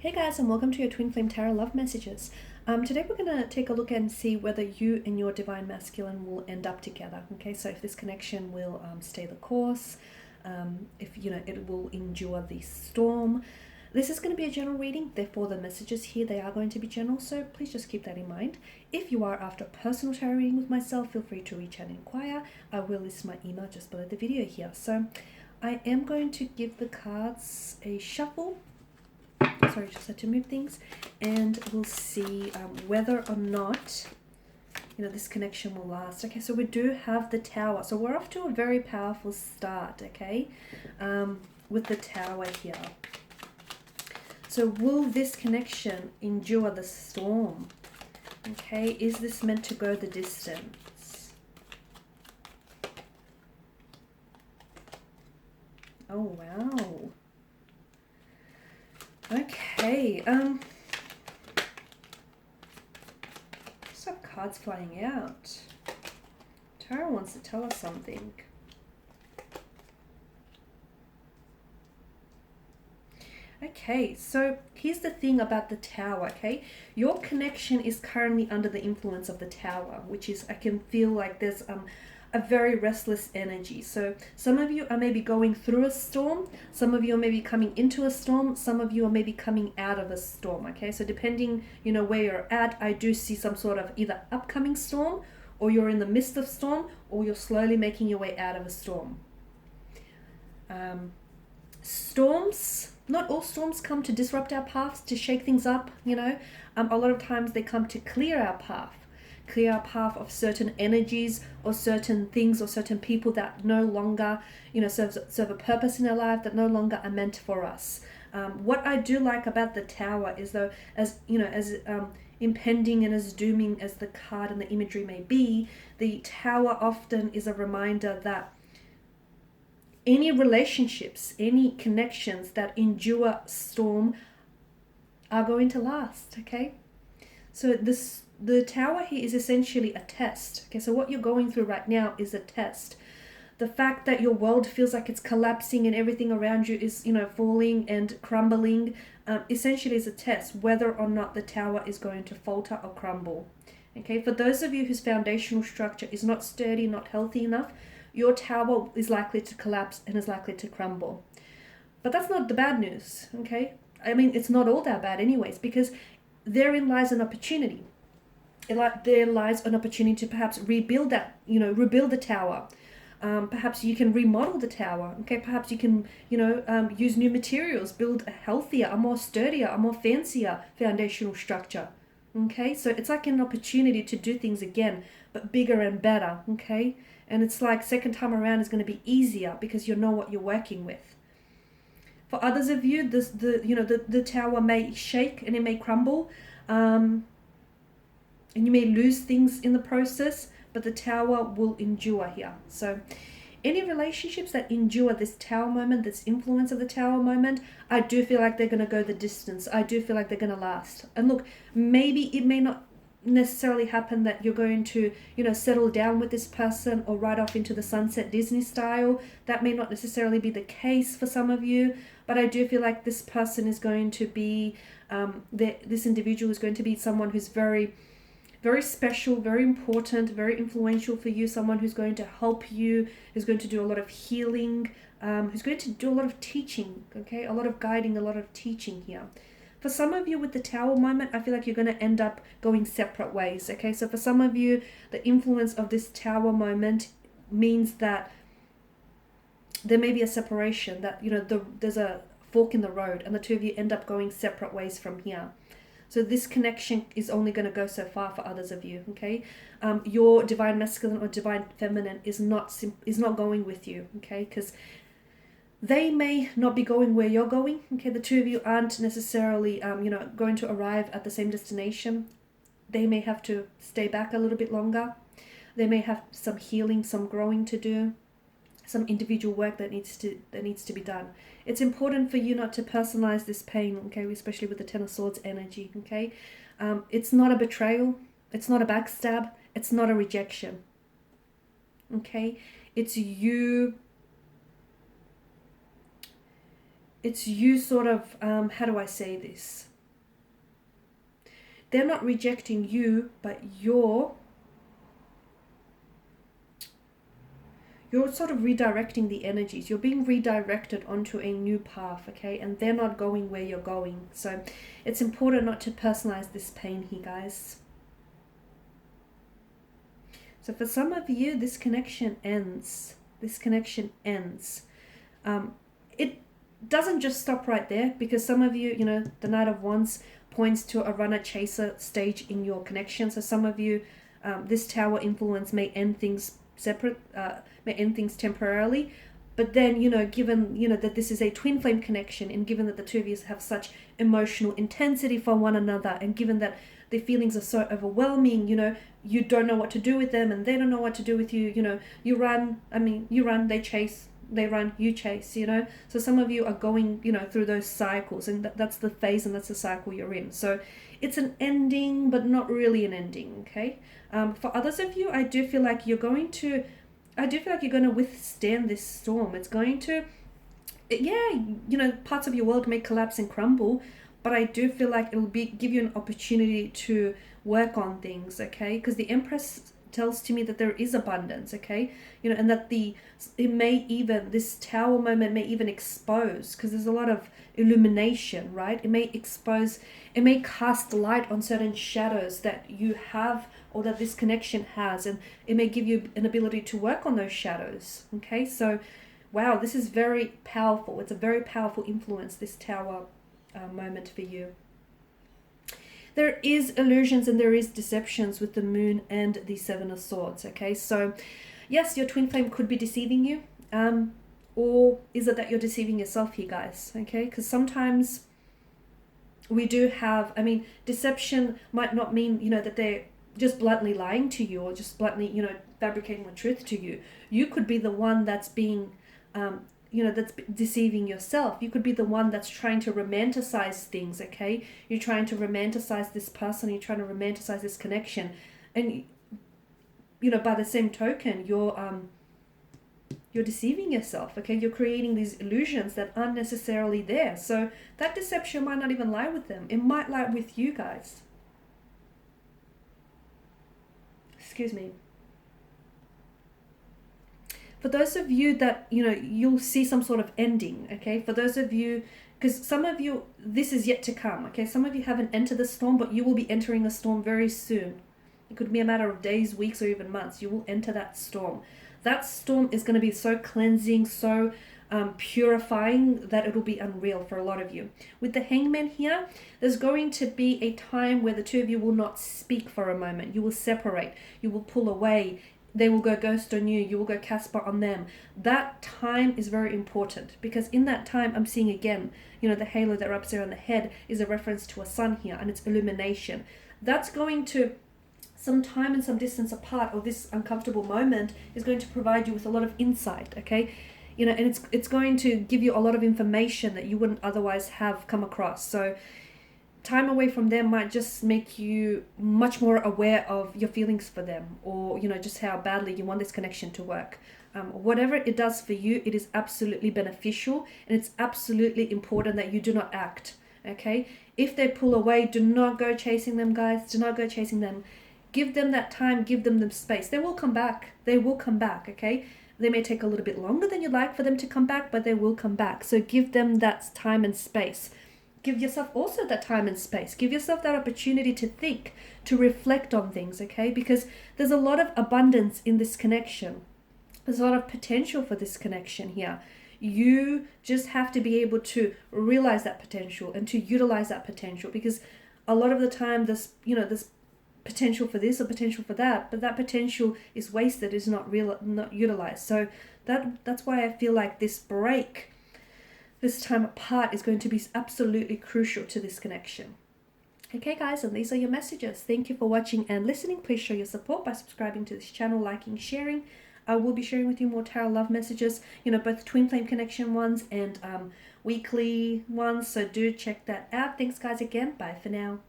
Hey guys, and welcome to your Twin Flame Tarot Love Messages. Today we're going to take a look and see whether you and your Divine Masculine will end up together. Okay, so if this connection will stay the course, if it will endure the storm. This is going to be a general reading, therefore the messages here, they are going to be general, so please just keep that in mind. If you are after personal tarot reading with myself, feel free to reach out and inquire. I will list my email just below the video here. So I am going to give the cards a shuffle. Sorry, just had to move things, and we'll see whether or not this connection will last. Okay, so we do have the Tower, so we're off to a very powerful start. Okay, with the Tower here. So will this connection endure the storm? Okay, is this meant to go the distance? Oh wow. Okay, just have cards flying out. Tarot wants to tell us something. Okay, so here's the thing about the Tower, okay? Your connection is currently under the influence of the Tower, which is, I can feel like there's a very restless energy. So some of you are maybe going through a storm, some of you are maybe coming into a storm, some of you are maybe coming out of a storm. Okay, so depending where you're at, I do see some sort of either upcoming storm, or you're in the midst of storm, or you're slowly making your way out of a storm. Storms, not all storms come to disrupt our paths, to shake things up. A lot of times they come to clear our path of certain energies or certain things or certain people that no longer serve a purpose in our life, that no longer are meant for us. What I do like about the Tower is, though, as impending and as dooming as the card and the imagery may be, the Tower often is a reminder that any relationships, any connections that endure storm are going to last. Okay, so the Tower here is essentially a test. Okay, so what you're going through right now is a test. The fact that your world feels like it's collapsing and everything around you is, falling and crumbling, essentially is a test whether or not the Tower is going to falter or crumble. Okay, for those of you whose foundational structure is not sturdy, not healthy enough, your Tower is likely to collapse and is likely to crumble. But that's not the bad news. Okay, I mean, it's not all that bad anyways, because therein lies an opportunity. There lies an opportunity to perhaps rebuild rebuild the Tower. Perhaps you can remodel the Tower. Okay, perhaps you can, use new materials, build a healthier, a more sturdier, a more fancier foundational structure. Okay, so it's like an opportunity to do things again, but bigger and better. Okay, and it's like second time around is going to be easier because you know what you're working with. For others of you, the Tower may shake and it may crumble. And you may lose things in the process, but the Tower will endure here. So any relationships that endure this Tower moment, this influence of the Tower moment, I do feel like they're going to go the distance. I do feel like they're going to last. And look, maybe it may not necessarily happen that you're going to, settle down with this person or ride off into the sunset Disney style. That may not necessarily be the case for some of you, but I do feel like this person is going to be, this individual is going to be someone who's very, very special, very important, very influential for you, someone who's going to help you, who's going to do a lot of healing, who's going to do a lot of teaching, okay? A lot of guiding, a lot of teaching here. For some of you with the Tower moment, I feel like you're going to end up going separate ways, okay? So for some of you, the influence of this Tower moment means that there may be a separation, that, there's a fork in the road and the two of you end up going separate ways from here. So this connection is only going to go so far for others of you, okay? Your Divine Masculine or Divine Feminine is not going with you, okay? Because they may not be going where you're going, okay? The two of you aren't necessarily, going to arrive at the same destination. They may have to stay back a little bit longer. They may have some healing, some growing to do, some individual work that needs to be done. It's important for you not to personalize this pain, okay, especially with the Ten of Swords energy, okay? It's not a betrayal, it's not a backstab, it's not a rejection, okay? It's you it's you sort of, how do I say this? they're not rejecting you, but you're sort of redirecting the energies. You're being redirected onto a new path, okay? And they're not going where you're going. So it's important not to personalize this pain here, guys. So for some of you, this connection ends. This connection ends. It doesn't just stop right there, because some of you, the Knight of Wands points to a runner-chaser stage in your connection. So some of you, this Tower influence may end things may end things temporarily, but then given that this is a twin flame connection, and given that the two of you have such emotional intensity for one another, and given that the feelings are so overwhelming, you don't know what to do with them, and they don't know what to do with you. You run, they chase, they run, you chase. So some of you are going through those cycles, and that's the phase and that's the cycle you're in. So it's an ending, but not really an ending. Okay. For others of you, I do feel like you're going to withstand this storm. It's going to, parts of your world may collapse and crumble, but I do feel like it'll give you an opportunity to work on things, okay? Because the Empress tells to me that there is abundance, okay? And that this Tower moment may even expose, because there's a lot of illumination, right? It may cast light on certain shadows that you have, or that this connection has, and it may give you an ability to work on those shadows, okay? So, wow, this is very powerful. It's a very powerful influence, this Tower moment for you. There is illusions and there is deceptions with the Moon and the Seven of Swords, okay? So, yes, your twin flame could be deceiving you, or is it that you're deceiving yourself here, guys, okay? Because sometimes we do have, deception might not mean, that they're just bluntly lying to you, or just bluntly, fabricating the truth to you. You could be the one that's being, that's deceiving yourself. You could be the one that's trying to romanticize things, okay? You're trying to romanticize this person, you're trying to romanticize this connection. And, by the same token, you're deceiving yourself, okay? You're creating these illusions that aren't necessarily there. So that deception might not even lie with them. It might lie with you guys. Excuse me. For those of you that, you'll see some sort of ending, okay? For those of you, because some of you, this is yet to come, okay? Some of you haven't entered the storm, but you will be entering a storm very soon. It could be a matter of days, weeks, or even months. You will enter that storm. That storm is going to be so cleansing, so purifying, that it'll be unreal for a lot of you. With the Hangman here, there's going to be a time where the two of you will not speak for a moment. You will separate. You will pull away. They will go ghost on you. You will go Casper on them. That time is very important, because in that time, I'm seeing again, the halo that wraps around the head is a reference to a sun here, and it's illumination. That's going to, some time and some distance apart, or this uncomfortable moment is going to provide you with a lot of insight, okay? And it's going to give you a lot of information that you wouldn't otherwise have come across. So time away from them might just make you much more aware of your feelings for them, or just how badly you want this connection to work. Whatever it does for you, it is absolutely beneficial, and it's absolutely important that you do not act, okay? If they pull away, do not go chasing them, guys. Do not go chasing them. Give them that time, give them the space. They will come back. They will come back, okay? They may take a little bit longer than you'd like for them to come back, but they will come back. So give them that time and space. Give yourself also that time and space. Give yourself that opportunity to think, to reflect on things, okay? Because there's a lot of abundance in this connection. There's a lot of potential for this connection here. You just have to be able to realize that potential and to utilize that potential, because a lot of the time there's potential for this or potential for that, but that potential is wasted, is not utilized. So that's why I feel like this break, this time apart, is going to be absolutely crucial to this connection. Okay guys, and these are your messages. Thank you for watching and listening. Please show your support by subscribing to this channel, liking, sharing. I will be sharing with you more tarot love messages, both twin flame connection ones and weekly ones, so do check that out. Thanks guys again. Bye for now.